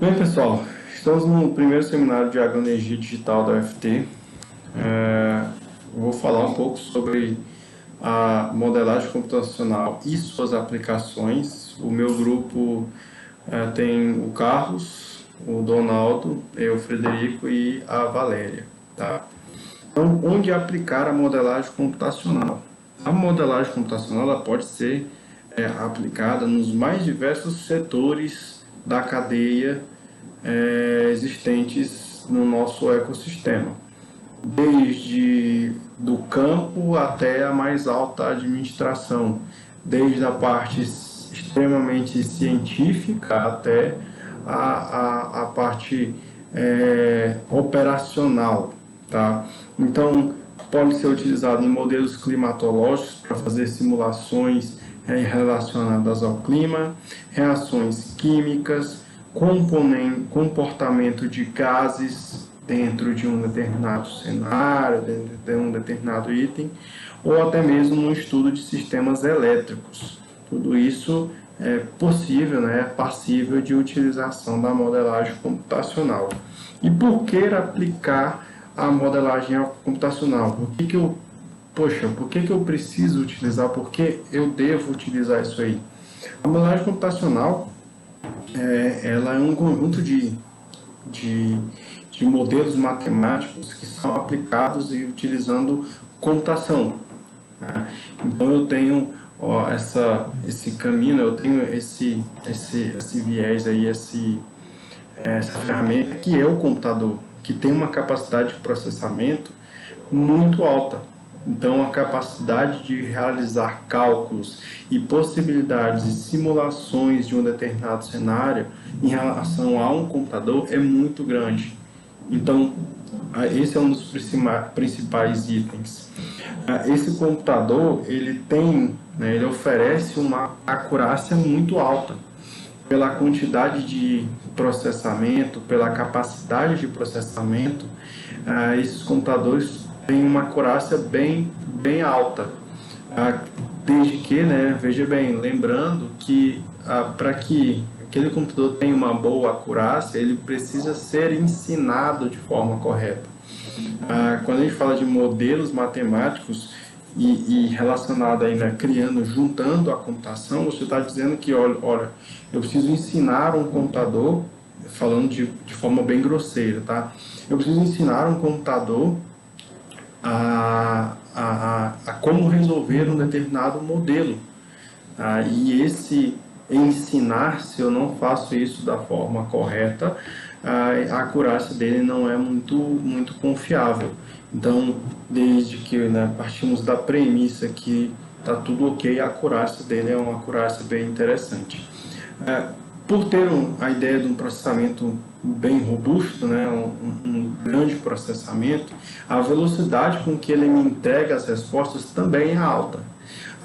Bem, pessoal, estamos no primeiro seminário de agroenergia digital da UFT. Vou falar um pouco sobre a modelagem computacional e suas aplicações. O meu grupo tem o Carlos, o Donaldo, eu, o Frederico e a Valéria. Tá? Então, onde aplicar a modelagem computacional? A modelagem computacional ela pode ser aplicada nos mais diversos setores da cadeia existentes no nosso ecossistema, desde do campo até a mais alta administração, desde a parte extremamente científica até a parte operacional, tá? Então, pode ser utilizado em modelos climatológicos para fazer simulações relacionadas ao clima, reações químicas, comportamento de gases dentro de um determinado cenário, dentro de um determinado item, ou até mesmo no estudo de sistemas elétricos. Tudo isso é possível, né, é passível de utilização da modelagem computacional. E por que aplicar a modelagem computacional? Por que eu preciso utilizar? Por que eu devo utilizar isso aí? A modelagem computacional ela é um conjunto de modelos matemáticos que são aplicados e utilizando computação. Né? Então eu tenho esse caminho, eu tenho esse viés aí, essa ferramenta que é o computador, que tem uma capacidade de processamento muito alta. Então, a capacidade de realizar cálculos e possibilidades e simulações de um determinado cenário em relação a um computador é muito grande. Então, esse é um dos principais itens. Esse computador, ele oferece uma acurácia muito alta pela quantidade de processamento, pela capacidade de processamento. Esses computadores tem uma acurácia bem alta, desde que, né, veja bem, lembrando que para que aquele computador tenha uma boa acurácia, ele precisa ser ensinado de forma correta. Quando a gente fala de modelos matemáticos e relacionado aí, né, juntando a computação, você está dizendo que, olha, eu preciso ensinar um computador, falando de forma bem grosseira, tá? Eu preciso ensinar um computador a como resolver um determinado modelo. E esse ensinar, se eu não faço isso da forma correta, a acurácia dele não é muito confiável. Então, desde que, né, partimos da premissa que está tudo ok, a acurácia dele é uma acurácia bem interessante. Por ter a ideia de um processamento bem robusto, né, um grande processamento, a velocidade com que ele me entrega as respostas também é alta.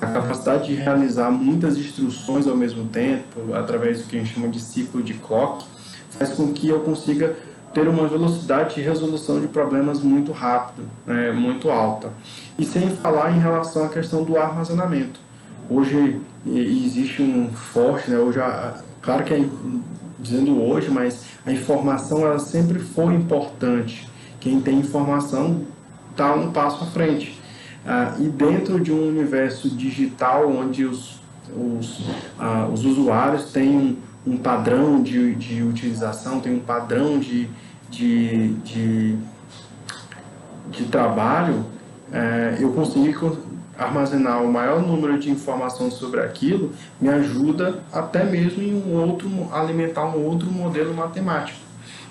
A capacidade de realizar muitas instruções ao mesmo tempo, através do que a gente chama de ciclo de clock, faz com que eu consiga ter uma velocidade de resolução de problemas muito rápido, né, muito alta. E sem falar em relação à questão do armazenamento. Hoje existe um forte, né, claro que é dizendo hoje, mas a informação ela sempre foi importante. Quem tem informação está um passo à frente. E dentro de um universo digital onde os usuários têm um padrão de utilização, tem um padrão de trabalho, eu consigo armazenar o maior número de informações sobre aquilo, me ajuda até mesmo alimentar um outro modelo matemático.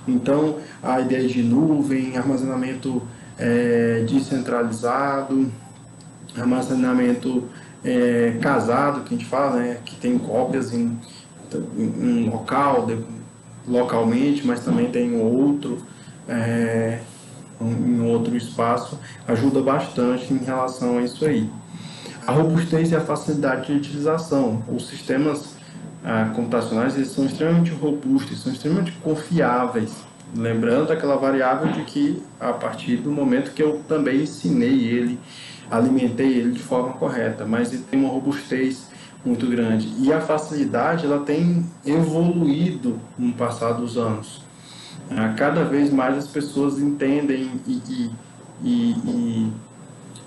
Então, a ideia de nuvem, armazenamento descentralizado, armazenamento casado, que a gente fala, né, que tem cópias em localmente, mas também tem em outro espaço, ajuda bastante em relação a isso aí. A robustez e a facilidade de utilização. Os sistemas computacionais eles são extremamente robustos, são extremamente confiáveis. Lembrando aquela variável de que, a partir do momento que eu também ensinei ele, alimentei ele de forma correta, mas ele tem uma robustez muito grande. E a facilidade, ela tem evoluído no passar dos anos. Cada vez mais as pessoas entendem e,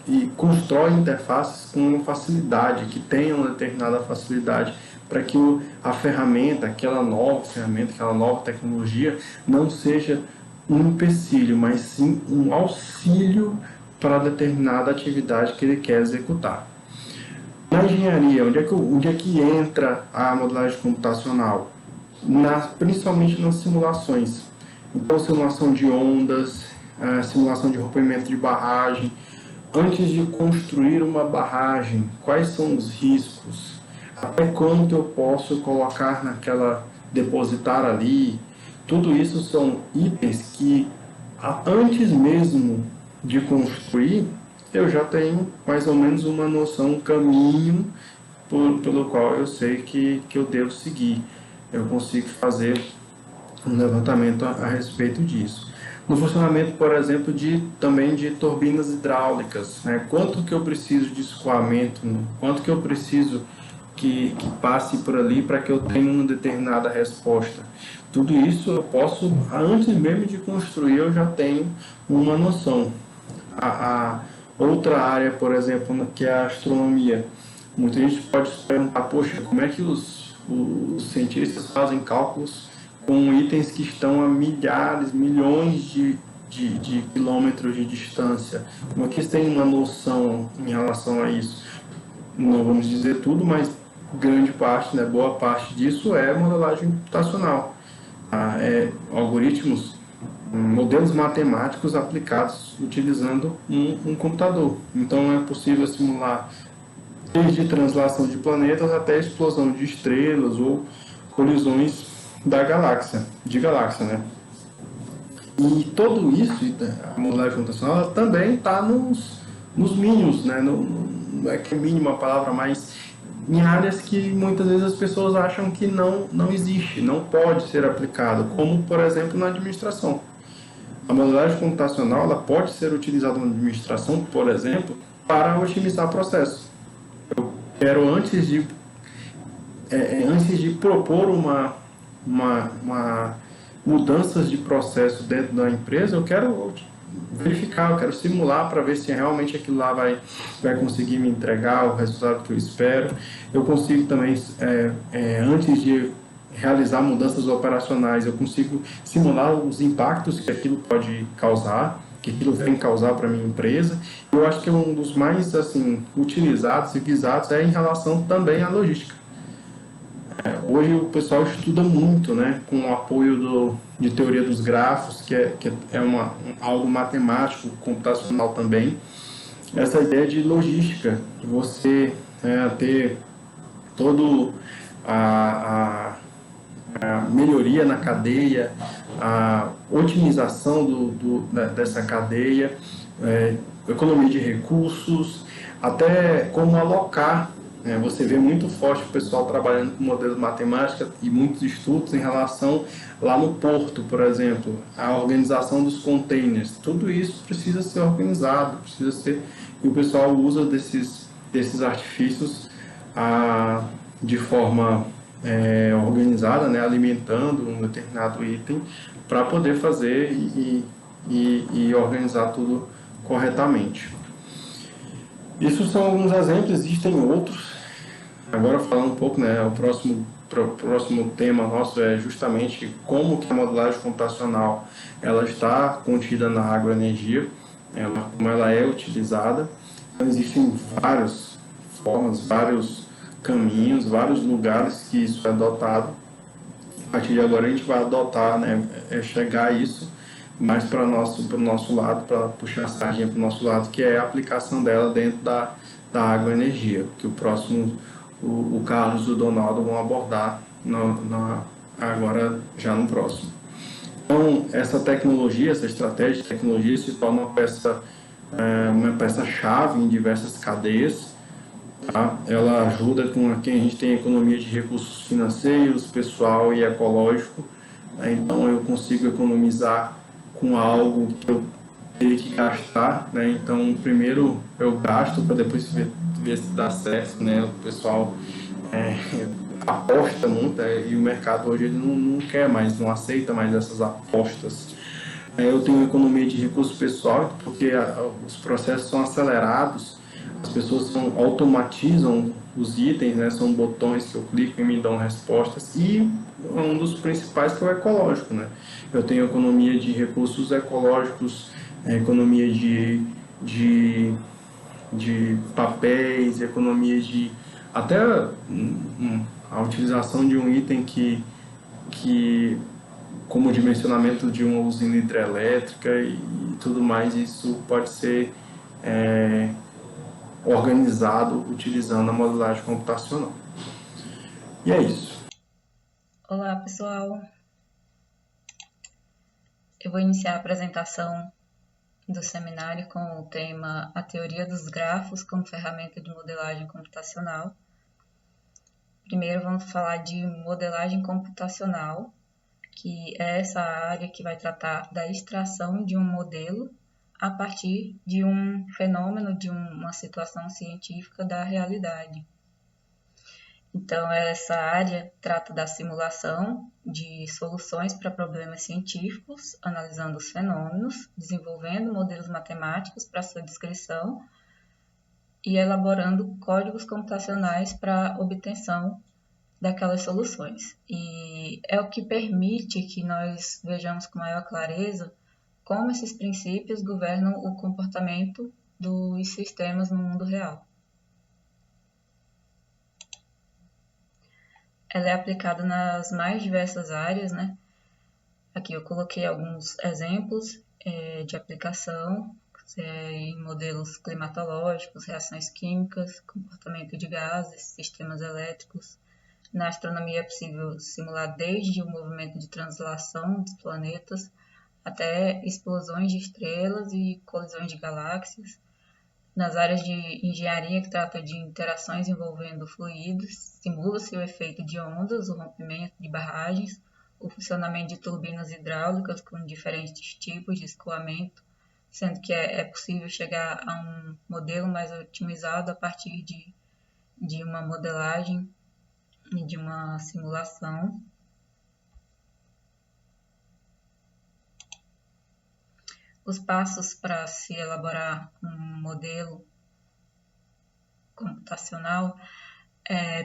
e constroem interfaces com uma facilidade, que tenham uma determinada facilidade, para que a ferramenta, aquela nova tecnologia, não seja um empecilho, mas sim um auxílio para determinada atividade que ele quer executar. Na engenharia, onde é que entra a modelagem computacional? Principalmente nas simulações. Então, simulação de ondas, simulação de rompimento de barragem. Antes de construir uma barragem, quais são os riscos? Até quanto eu posso colocar depositar ali? Tudo isso são itens que, antes mesmo de construir, eu já tenho mais ou menos uma noção, um caminho pelo qual eu sei que eu devo seguir. Eu consigo fazer um levantamento a respeito disso. No funcionamento, por exemplo, também de turbinas hidráulicas, né? Quanto que eu preciso de escoamento, né? Quanto que eu preciso que passe por ali para que eu tenha uma determinada resposta. Tudo isso eu posso, antes mesmo de construir, eu já tenho uma noção. A outra área, por exemplo, que é a astronomia. Muita gente pode se perguntar, poxa, como é que os cientistas fazem cálculos com itens que estão a milhares, milhões de quilômetros de distância? Como é que eles têm uma noção em relação a isso? Não vamos dizer tudo, mas grande parte, né, boa parte disso é modelagem computacional. Algoritmos, modelos matemáticos aplicados utilizando um computador. Então é possível simular desde translação de planetas até explosão de estrelas ou colisões de galáxia, né? E tudo isso, a modelagem computacional também está nos mínimos, né? Não é que é mínima a palavra, mas em áreas que muitas vezes as pessoas acham que não existe, não pode ser aplicado, como, por exemplo, na administração. A modelagem computacional ela pode ser utilizada na administração, por exemplo, para otimizar processos. Eu quero, antes de propor mudanças de processo dentro da empresa, eu quero verificar, eu quero simular para ver se realmente aquilo lá vai conseguir me entregar o resultado que eu espero. Eu consigo também, antes de realizar mudanças operacionais, eu consigo simular os impactos que aquilo pode causar, que aquilo vem causar para a minha empresa. Eu acho que um dos mais utilizados e visados é em relação também à logística. Hoje o pessoal estuda muito, né, com o apoio de teoria dos grafos, que é algo matemático, computacional também. Essa ideia de logística, de você ter todo a melhoria na cadeia, a otimização dessa cadeia, economia de recursos, até como alocar. Você vê muito forte o pessoal trabalhando com modelos matemáticos e muitos estudos em relação lá no porto, por exemplo, a organização dos containers. Tudo isso precisa ser organizado, e o pessoal usa desses artifícios de forma organizada, né, alimentando um determinado item para poder fazer e organizar tudo corretamente. Isso são alguns exemplos, existem outros. Agora falando um pouco, né, o próximo tema nosso é justamente como que a modelagem computacional ela está contida na agroenergia, como ela é utilizada. Então, existem várias formas, vários caminhos, vários lugares que isso é adotado. A partir de agora a gente vai adotar, né, chegar a isso mais para o nosso lado, para puxar a sardinha para o nosso lado, que é a aplicação dela dentro da agroenergia, que o Carlos e o Donaldo vão abordar agora já no próximo. Então, essa tecnologia, essa estratégia de tecnologia se torna uma peça-chave em diversas cadeias. Tá? Ela ajuda com que a gente tenha economia de recursos financeiros, pessoal e ecológico. Então, eu consigo economizar com algo que eu teria que gastar, né? Então, primeiro eu gasto para depois ver se dá certo, né? O pessoal aposta muito, e o mercado hoje ele não quer mais, não aceita mais essas apostas. Eu tenho economia de recurso pessoal, porque os processos são acelerados, as pessoas automatizam os itens, né? São botões que eu clico e me dão respostas, e um dos principais que é o ecológico, né? Eu tenho economia de recursos ecológicos, economia de papéis, economia de até a utilização de um item que como dimensionamento de uma usina hidrelétrica e tudo mais, isso pode ser é, organizado utilizando a modelagem computacional. E é isso. Olá, pessoal. Eu vou iniciar a apresentação do seminário com o tema A Teoria dos Grafos como Ferramenta de Modelagem Computacional. Primeiro vamos falar de modelagem computacional, que é essa área que vai tratar da extração de um modelo a partir de um fenômeno, de uma situação científica da realidade. Então, essa área trata da simulação de soluções para problemas científicos, analisando os fenômenos, desenvolvendo modelos matemáticos para sua descrição e elaborando códigos computacionais para a obtenção daquelas soluções. E é o que permite que nós vejamos com maior clareza como esses princípios governam o comportamento dos sistemas no mundo real. Ela é aplicada nas mais diversas áreas, né? Aqui eu coloquei alguns exemplos de aplicação em modelos climatológicos, reações químicas, comportamento de gases, sistemas elétricos. Na astronomia é possível simular desde o movimento de translação dos planetas até explosões de estrelas e colisões de galáxias. Nas áreas de engenharia que trata de interações envolvendo fluidos, simula-se o efeito de ondas, o rompimento de barragens, o funcionamento de turbinas hidráulicas com diferentes tipos de escoamento, sendo que é possível chegar a um modelo mais otimizado a partir de uma modelagem e de uma simulação. Os passos para se elaborar um modelo computacional,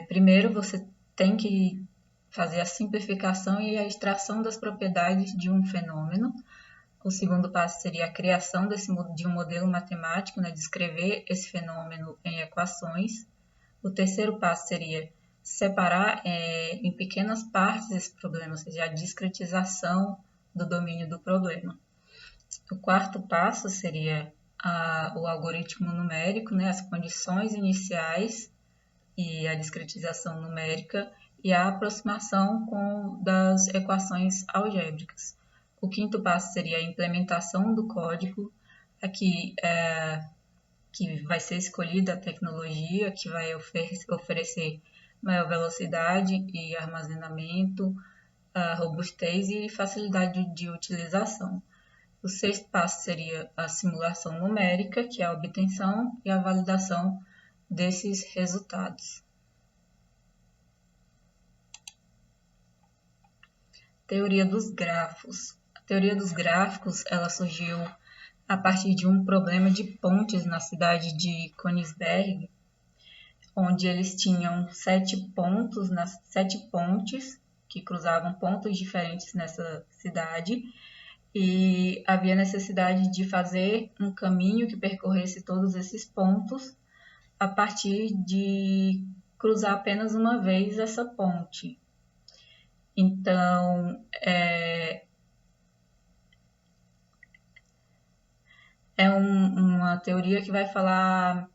primeiro você tem que fazer a simplificação e a extração das propriedades de um fenômeno. O segundo passo seria a criação de um modelo matemático, né, descrever esse fenômeno em equações. O terceiro passo seria separar em pequenas partes esse problema, ou seja, a discretização do domínio do problema. O quarto passo seria o algoritmo numérico, né, as condições iniciais e a discretização numérica e a aproximação das equações algébricas. O quinto passo seria a implementação do código, aqui que vai ser escolhida a tecnologia que vai oferecer maior velocidade e armazenamento, robustez e facilidade de utilização. O sexto passo seria a simulação numérica, que é a obtenção e a validação desses resultados. Teoria dos grafos. A teoria dos gráficos ela surgiu a partir de um problema de pontes na cidade de Königsberg, onde eles tinham 7 pontes que cruzavam pontos diferentes nessa cidade, e havia necessidade de fazer um caminho que percorresse todos esses pontos a partir de cruzar apenas uma vez essa ponte. Então, é uma teoria que vai falar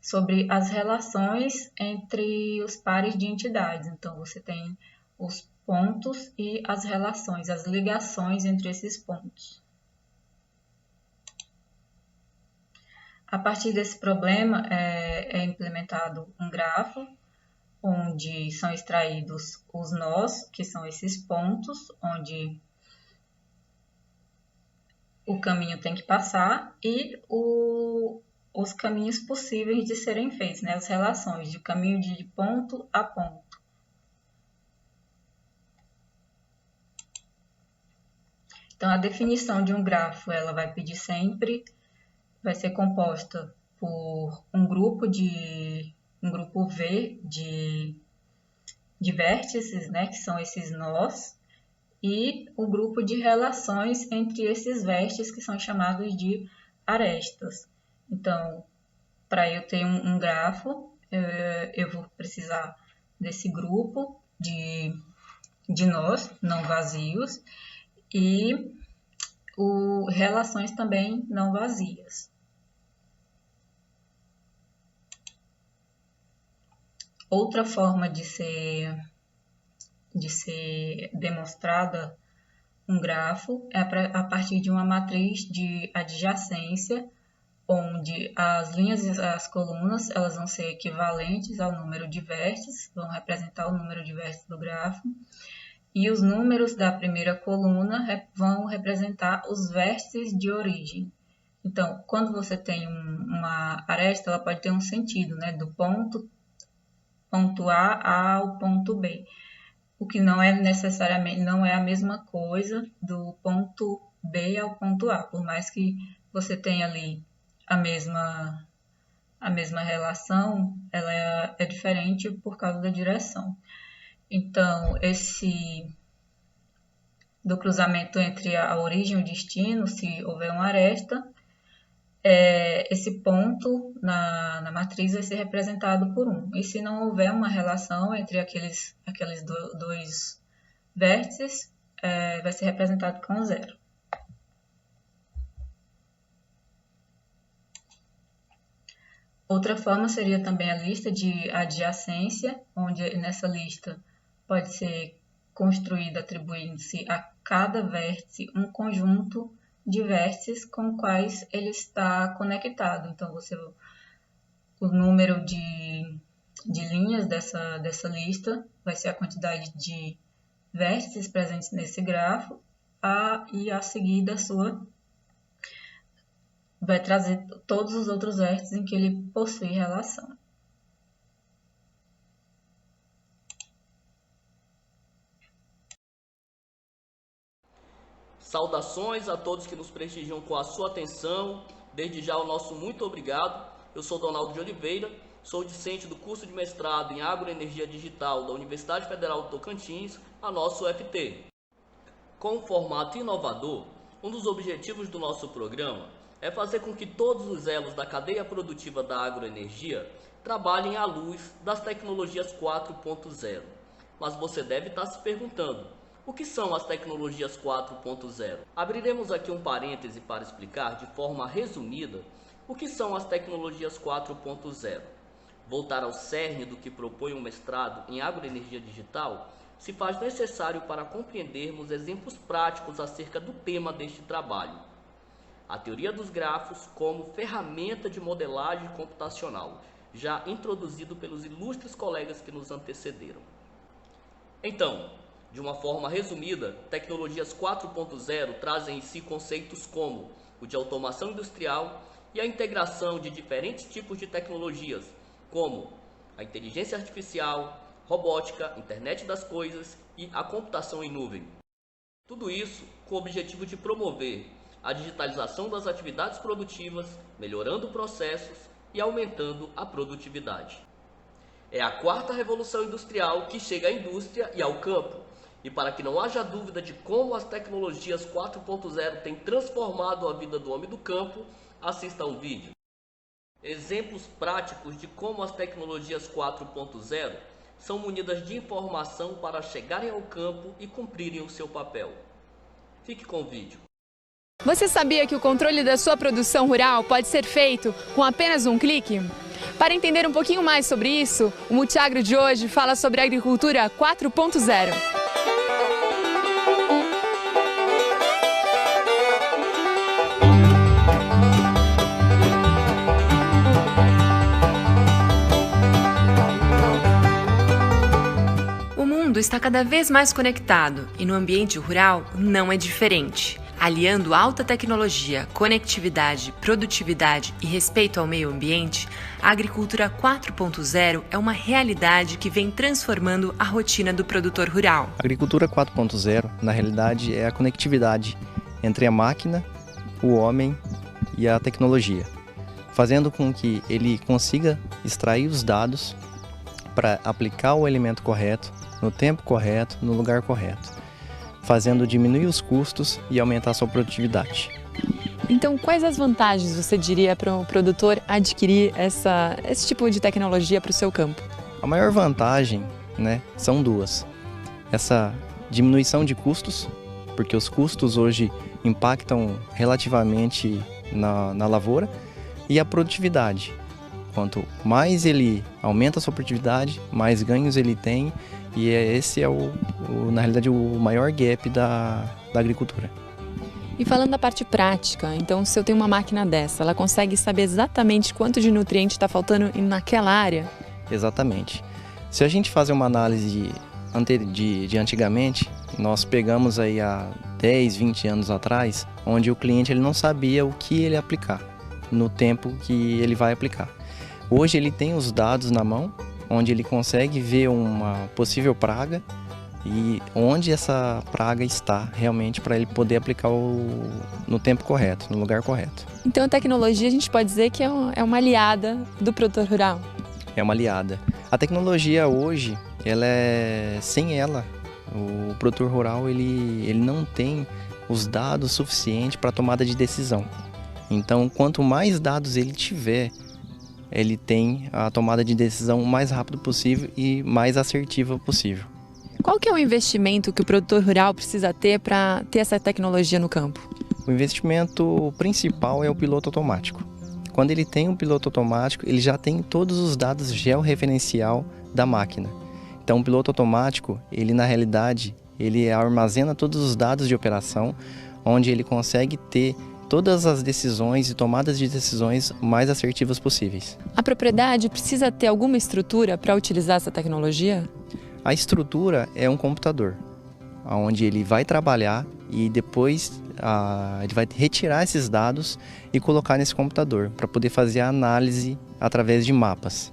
sobre as relações entre os pares de entidades. Então, você tem os pontos e as relações, as ligações entre esses pontos. A partir desse problema, é implementado um grafo, onde são extraídos os nós, que são esses pontos, onde o caminho tem que passar, e os caminhos possíveis de serem feitos, né? As relações de caminho de ponto a ponto. Então, a definição de um grafo, ela vai pedir sempre, vai ser composta por um grupo V de vértices, né, que são esses nós, e o grupo de relações entre esses vértices, que são chamados de arestas. Então, para eu ter um grafo, eu vou precisar desse grupo de nós não vazios e relações também não vazias. Outra forma de ser demonstrada um grafo é a partir de uma matriz de adjacência, onde as linhas e as colunas elas vão ser equivalentes ao número de vértices, vão representar o número de vértices do grafo, e os números da primeira coluna vão representar os vértices de origem. Então, quando você tem uma aresta, ela pode ter um sentido, né, do ponto A ao ponto B, o que não é necessariamente, não é a mesma coisa do ponto B ao ponto A, por mais que você tenha ali a mesma relação, ela é diferente por causa da direção. Então, do cruzamento entre a origem e o destino, se houver uma aresta, esse ponto na matriz vai ser representado por 1. E se não houver uma relação entre aqueles dois vértices, vai ser representado com 0. Outra forma seria também a lista de adjacência, onde nessa lista pode ser construída atribuindo-se a cada vértice um conjunto de vértices com quais ele está conectado. Então, o número de linhas dessa lista vai ser a quantidade de vértices presentes nesse grafo, e a seguir da sua vai trazer todos os outros vértices em que ele possui relação. Saudações a todos que nos prestigiam com a sua atenção. Desde já o nosso muito obrigado. Eu sou Donaldo de Oliveira, sou discente do curso de mestrado em Agroenergia Digital da Universidade Federal do Tocantins, a nossa UFT. Com um formato inovador, um dos objetivos do nosso programa é fazer com que todos os elos da cadeia produtiva da agroenergia trabalhem à luz das tecnologias 4.0. Mas você deve estar se perguntando, o que são as tecnologias 4.0? Abriremos aqui um parêntese para explicar de forma resumida o que são as tecnologias 4.0. Voltar ao cerne do que propõe um mestrado em agroenergia digital se faz necessário para compreendermos exemplos práticos acerca do tema deste trabalho. A teoria dos grafos como ferramenta de modelagem computacional, já introduzido pelos ilustres colegas que nos antecederam. Então, de uma forma resumida, tecnologias 4.0 trazem em si conceitos como o de automação industrial e a integração de diferentes tipos de tecnologias, como a inteligência artificial, robótica, internet das coisas e a computação em nuvem. Tudo isso com o objetivo de promover a digitalização das atividades produtivas, melhorando processos e aumentando a produtividade. É a quarta revolução industrial que chega à indústria e ao campo. E para que não haja dúvida de como as tecnologias 4.0 têm transformado a vida do homem do campo, assista ao vídeo. Exemplos práticos de como as tecnologias 4.0 são munidas de informação para chegarem ao campo e cumprirem o seu papel. Fique com o vídeo. Você sabia que o controle da sua produção rural pode ser feito com apenas um clique? Para entender um pouquinho mais sobre isso, o Multiagro de hoje fala sobre a agricultura 4.0. O mundo está cada vez mais conectado e no ambiente rural não é diferente. Aliando alta tecnologia, conectividade, produtividade e respeito ao meio ambiente, a agricultura 4.0 é uma realidade que vem transformando a rotina do produtor rural. A agricultura 4.0, na realidade, é a conectividade entre a máquina, o homem e a tecnologia, fazendo com que ele consiga extrair os dados para aplicar o elemento correto, no tempo correto, no lugar correto, fazendo diminuir os custos e aumentar a sua produtividade. Então, quais as vantagens você diria para o produtor adquirir esse tipo de tecnologia para o seu campo? A maior vantagem, são duas. Essa diminuição de custos, porque os custos hoje impactam relativamente na lavoura, e a produtividade. Quanto mais ele aumenta a sua produtividade, mais ganhos ele tem, e esse é na realidade, o maior gap da agricultura. E falando da parte prática, então se eu tenho uma máquina dessa, ela consegue saber exatamente quanto de nutriente está faltando naquela área? Exatamente. Se a gente fazer uma análise de antigamente, nós pegamos aí há 10, 20 anos atrás, onde o cliente ele não sabia o que ele aplicar, no tempo que ele vai aplicar. Hoje ele tem os dados na mão, onde ele consegue ver uma possível praga e onde essa praga está realmente para ele poder aplicar no tempo correto, no lugar correto. Então a tecnologia a gente pode dizer que é uma aliada do produtor rural? É uma aliada. A tecnologia hoje, sem ela, o produtor rural ele não tem os dados suficientes para tomada de decisão. Então, quanto mais dados ele tiver, ele tem a tomada de decisão o mais rápido possível e mais assertiva possível. Qual que é o investimento que o produtor rural precisa ter para ter essa tecnologia no campo? O investimento principal é o piloto automático. Quando ele tem um piloto automático, ele já tem todos os dados georreferencial da máquina. Então, o piloto automático, ele na realidade, ele armazena todos os dados de operação, onde ele consegue ter todas as decisões e tomadas de decisões mais assertivas possíveis. A propriedade precisa ter alguma estrutura para utilizar essa tecnologia? A estrutura é um computador, onde ele vai trabalhar e depois ele vai retirar esses dados e colocar nesse computador para poder fazer a análise através de mapas.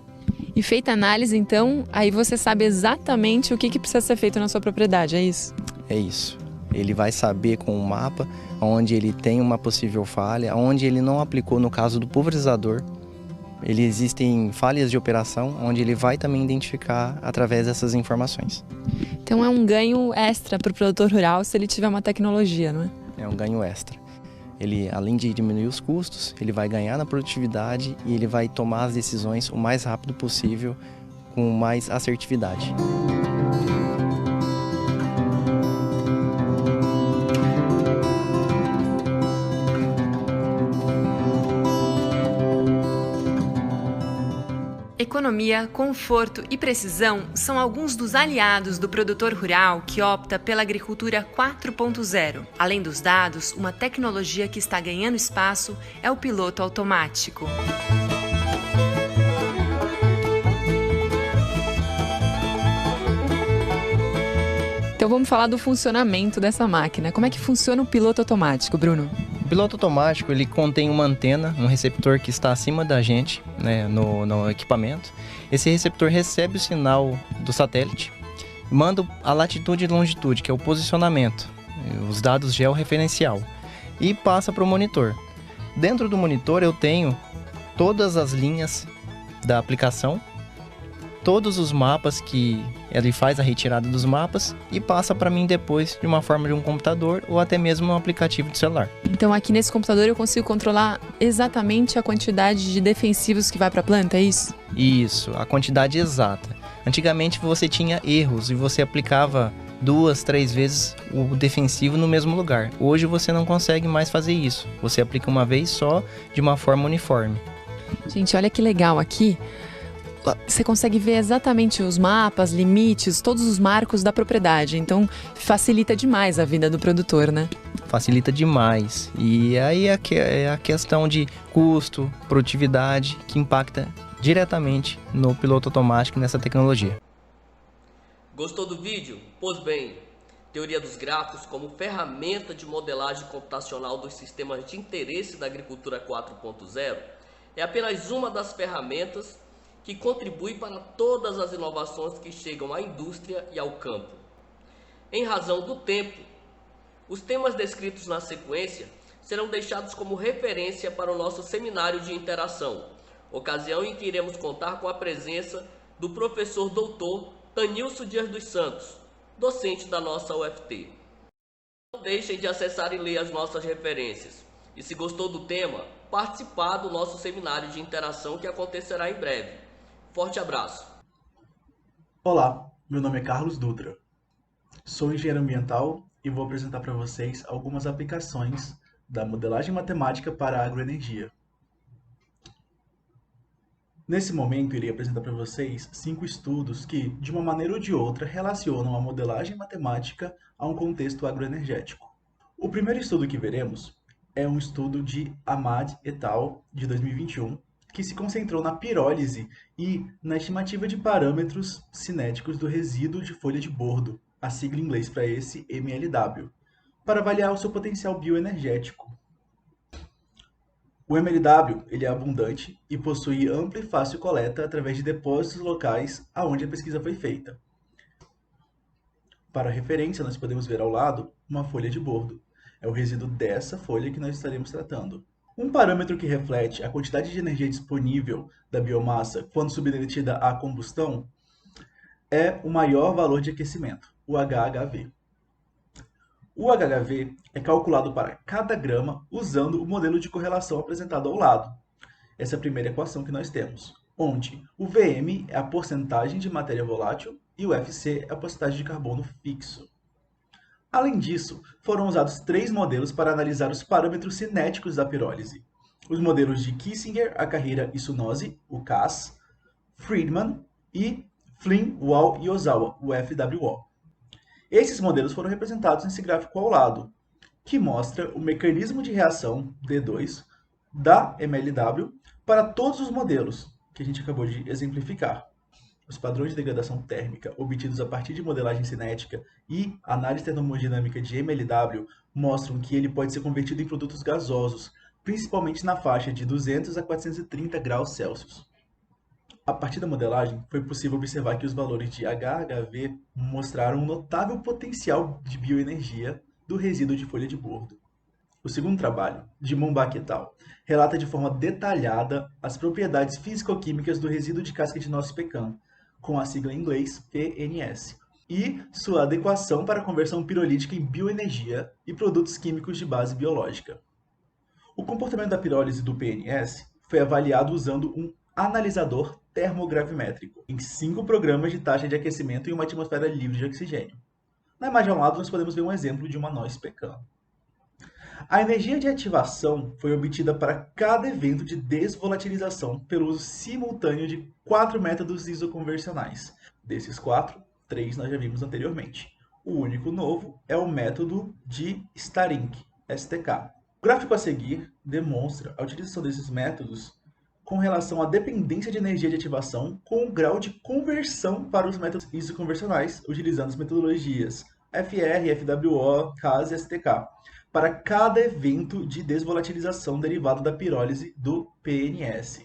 E feita a análise, então, aí você sabe exatamente o que precisa ser feito na sua propriedade, é isso? É isso. Ele vai saber com o mapa onde ele tem uma possível falha, onde ele não aplicou no caso do pulverizador. Existem falhas de operação, onde ele vai também identificar através dessas informações. Então é um ganho extra para o produtor rural se ele tiver uma tecnologia, não é? É um ganho extra. Ele, além de diminuir os custos, ele vai ganhar na produtividade e ele vai tomar as decisões o mais rápido possível, com mais assertividade. Economia, conforto e precisão são alguns dos aliados do produtor rural que opta pela agricultura 4.0. Além dos dados, uma tecnologia que está ganhando espaço é o piloto automático. Então vamos falar do funcionamento dessa máquina. Como é que funciona o piloto automático, Bruno? O piloto automático ele contém uma antena, um receptor que está acima da gente, no equipamento. Esse receptor recebe o sinal do satélite, manda a latitude e longitude, que é o posicionamento, os dados georreferencial, e passa para o monitor. Dentro do monitor eu tenho todas as linhas da aplicação, todos os mapas que ele faz a retirada dos mapas e passa para mim depois de uma forma de um computador ou até mesmo um aplicativo de celular. Então aqui nesse computador eu consigo controlar exatamente a quantidade de defensivos que vai para a planta, é isso? Isso, a quantidade exata. Antigamente você tinha erros e você aplicava 2, 3 vezes o defensivo no mesmo lugar. Hoje você não consegue mais fazer isso. Você aplica uma vez só de uma forma uniforme. Gente, olha que legal aqui. Você consegue ver exatamente os mapas, limites, todos os marcos da propriedade. Então, facilita demais a vida do produtor, né? Facilita demais. E aí é a questão de custo, produtividade, que impacta diretamente no piloto automático nessa tecnologia. Gostou do vídeo? Pois bem, teoria dos gráficos como ferramenta de modelagem computacional dos sistemas de interesse da agricultura 4.0 é apenas uma das ferramentas que contribui para todas as inovações que chegam à indústria e ao campo. Em razão do tempo, os temas descritos na sequência serão deixados como referência para o nosso seminário de interação, ocasião em que iremos contar com a presença do professor doutor Tanilson Dias dos Santos, docente da nossa UFT. Não deixem de acessar e ler as nossas referências. E se gostou do tema, participar do nosso seminário de interação que acontecerá em breve. Forte abraço! Olá, meu nome é Carlos Dutra. Sou engenheiro ambiental e vou apresentar para vocês algumas aplicações da modelagem matemática para a agroenergia. Nesse momento, irei apresentar para vocês 5 estudos que, de uma maneira ou de outra, relacionam a modelagem matemática a um contexto agroenergético. O primeiro estudo que veremos é um estudo de Ahmad et al. De 2021, que se concentrou na pirólise e na estimativa de parâmetros cinéticos do resíduo de folha de bordo, a sigla em inglês para esse MLW, para avaliar o seu potencial bioenergético. O MLW ele é abundante e possui ampla e fácil coleta através de depósitos locais aonde a pesquisa foi feita. Para referência, nós podemos ver ao lado uma folha de bordo. É o resíduo dessa folha que nós estaremos tratando. Um parâmetro que reflete a quantidade de energia disponível da biomassa quando submetida à combustão é o maior valor de aquecimento, o HHV. O HHV é calculado para cada grama usando o modelo de correlação apresentado ao lado. Essa é a primeira equação que nós temos, onde o VM é a porcentagem de matéria volátil e o FC é a porcentagem de carbono fixo. Além disso, foram usados 3 modelos para analisar os parâmetros cinéticos da pirólise. Os modelos de Kissinger, Akahira e Sunose, o CAS, Friedman e Flynn, Wall e Ozawa, o FWO. Esses modelos foram representados nesse gráfico ao lado, que mostra o mecanismo de reação D2 da MLW para todos os modelos que a gente acabou de exemplificar. Os padrões de degradação térmica obtidos a partir de modelagem cinética e análise termodinâmica de MLW mostram que ele pode ser convertido em produtos gasosos, principalmente na faixa de 200 a 430 graus Celsius. A partir da modelagem, foi possível observar que os valores de HHV mostraram um notável potencial de bioenergia do resíduo de folha de bordo. O segundo trabalho, de Mombach et al., relata de forma detalhada as propriedades físico-químicas do resíduo de casca de nosso pecan, com a sigla em inglês PNS, e sua adequação para a conversão pirolítica em bioenergia e produtos químicos de base biológica. O comportamento da pirólise do PNS foi avaliado usando um analisador termogravimétrico em 5 programas de taxa de aquecimento em uma atmosfera livre de oxigênio. Na imagem ao lado, nós podemos ver um exemplo de uma noz pecan. A energia de ativação foi obtida para cada evento de desvolatilização pelo uso simultâneo de 4 métodos isoconvencionais. Desses 4, 3 nós já vimos anteriormente. O único novo é o método de Starink, STK. O gráfico a seguir demonstra a utilização desses métodos com relação à dependência de energia de ativação com o grau de conversão para os métodos isoconvencionais, utilizando as metodologias FR, FWO, CAS e STK, para cada evento de desvolatilização derivado da pirólise do PNS.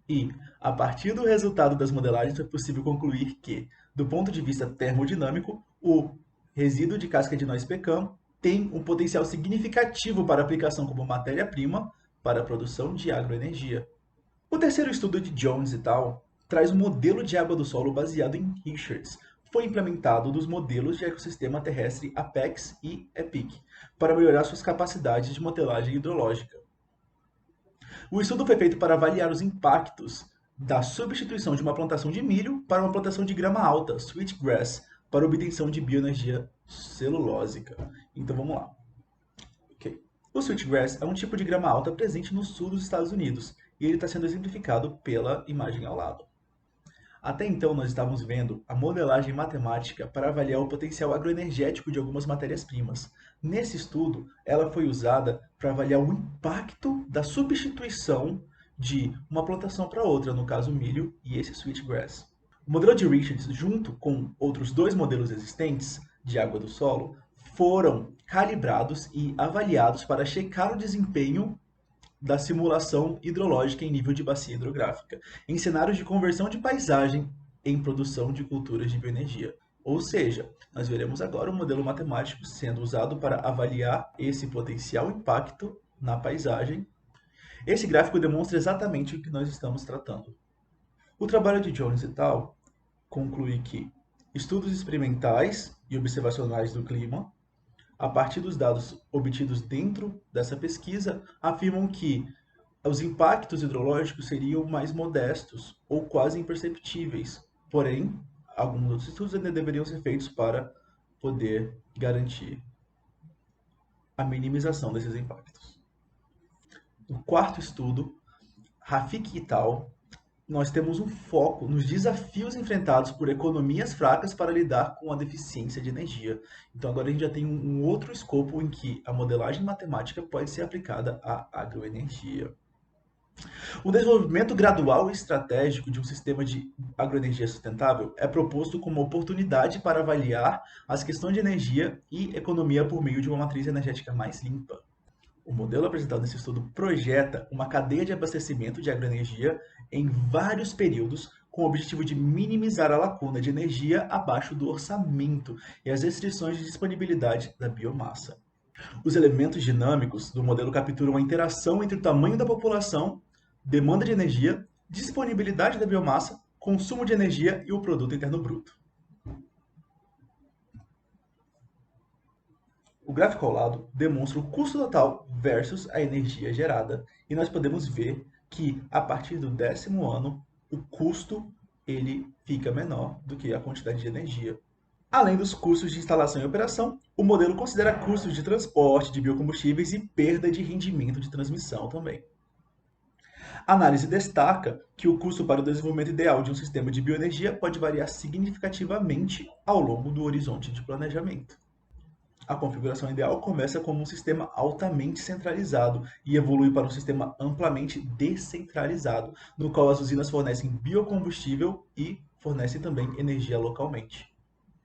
E, a partir do resultado das modelagens, é possível concluir que, do ponto de vista termodinâmico, o resíduo de casca de noz pecan tem um potencial significativo para aplicação como matéria-prima para a produção de agroenergia. O terceiro estudo de Jones et al. Traz um modelo de água do solo baseado em Richards. Foi implementado nos modelos de ecossistema terrestre APEX e EPIC, para melhorar suas capacidades de modelagem hidrológica. O estudo foi feito para avaliar os impactos da substituição de uma plantação de milho para uma plantação de grama alta, switchgrass, para obtenção de bioenergia celulósica. Então vamos lá. O switchgrass é um tipo de grama alta presente no sul dos Estados Unidos, e ele está sendo exemplificado pela imagem ao lado. Até então, nós estávamos vendo a modelagem matemática para avaliar o potencial agroenergético de algumas matérias-primas. Nesse estudo, ela foi usada para avaliar o impacto da substituição de uma plantação para outra, no caso milho e esse switchgrass. O modelo de Richards, junto com outros 2 modelos existentes de água do solo, foram calibrados e avaliados para checar o desempenho da simulação hidrológica em nível de bacia hidrográfica, em cenários de conversão de paisagem em produção de culturas de bioenergia. Ou seja, nós veremos agora um modelo matemático sendo usado para avaliar esse potencial impacto na paisagem. Esse gráfico demonstra exatamente o que nós estamos tratando. O trabalho de Jones et al. Conclui que estudos experimentais e observacionais do clima, a partir dos dados obtidos dentro dessa pesquisa, afirmam que os impactos hidrológicos seriam mais modestos ou quase imperceptíveis. Porém, alguns outros estudos ainda deveriam ser feitos para poder garantir a minimização desses impactos. No quarto estudo, Rafiki et al., nós temos um foco nos desafios enfrentados por economias fracas para lidar com a deficiência de energia. Então agora a gente já tem um outro escopo em que a modelagem matemática pode ser aplicada à agroenergia. O desenvolvimento gradual e estratégico de um sistema de agroenergia sustentável é proposto como oportunidade para avaliar as questões de energia e economia por meio de uma matriz energética mais limpa. O modelo apresentado nesse estudo projeta uma cadeia de abastecimento de agroenergia em vários períodos, com o objetivo de minimizar a lacuna de energia abaixo do orçamento e as restrições de disponibilidade da biomassa. Os elementos dinâmicos do modelo capturam a interação entre o tamanho da população, demanda de energia, disponibilidade da biomassa, consumo de energia e o produto interno bruto. O gráfico ao lado demonstra o custo total versus a energia gerada, e nós podemos ver que a partir do 10º ano o custo ele fica menor do que a quantidade de energia. Além dos custos de instalação e operação, o modelo considera custos de transporte de biocombustíveis e perda de rendimento de transmissão também. A análise destaca que o custo para o desenvolvimento ideal de um sistema de bioenergia pode variar significativamente ao longo do horizonte de planejamento. A configuração ideal começa como um sistema altamente centralizado e evolui para um sistema amplamente descentralizado, no qual as usinas fornecem biocombustível e fornecem também energia localmente.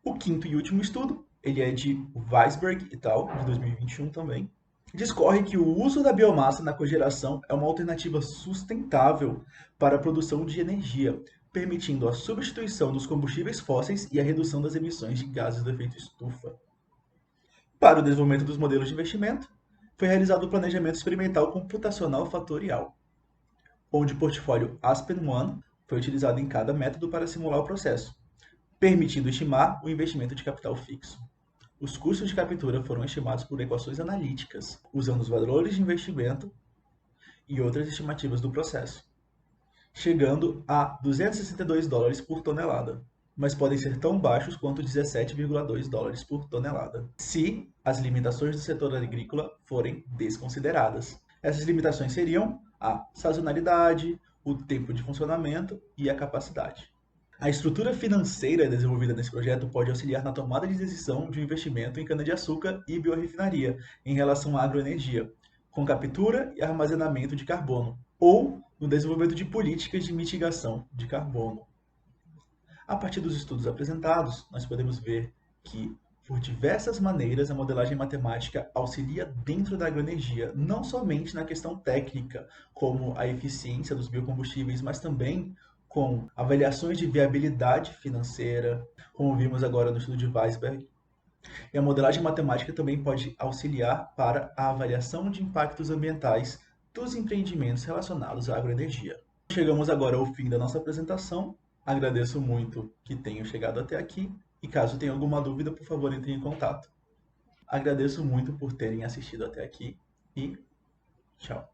O quinto e último estudo, ele é de Weisberg et al., de 2021 também, discorre que o uso da biomassa na cogeração é uma alternativa sustentável para a produção de energia, permitindo a substituição dos combustíveis fósseis e a redução das emissões de gases do efeito estufa. Para o desenvolvimento dos modelos de investimento, foi realizado o planejamento experimental computacional fatorial, onde o portfólio Aspen One foi utilizado em cada método para simular o processo, permitindo estimar o investimento de capital fixo. Os custos de captura foram estimados por equações analíticas, usando os valores de investimento e outras estimativas do processo, chegando a $262 por tonelada, mas podem ser tão baixos quanto $17,2 por tonelada, se as limitações do setor agrícola forem desconsideradas. Essas limitações seriam a sazonalidade, o tempo de funcionamento e a capacidade. A estrutura financeira desenvolvida nesse projeto pode auxiliar na tomada de decisão de um investimento em cana-de-açúcar e biorefinaria em relação à agroenergia, com captura e armazenamento de carbono, ou no desenvolvimento de políticas de mitigação de carbono. A partir dos estudos apresentados, nós podemos ver que, por diversas maneiras, a modelagem matemática auxilia dentro da agroenergia, não somente na questão técnica, como a eficiência dos biocombustíveis, mas também com avaliações de viabilidade financeira, como vimos agora no estudo de Weisberg. E a modelagem matemática também pode auxiliar para a avaliação de impactos ambientais dos empreendimentos relacionados à agroenergia. Chegamos agora ao fim da nossa apresentação. Agradeço muito que tenham chegado até aqui e caso tenha alguma dúvida, por favor, entre em contato. Agradeço muito por terem assistido até aqui e tchau.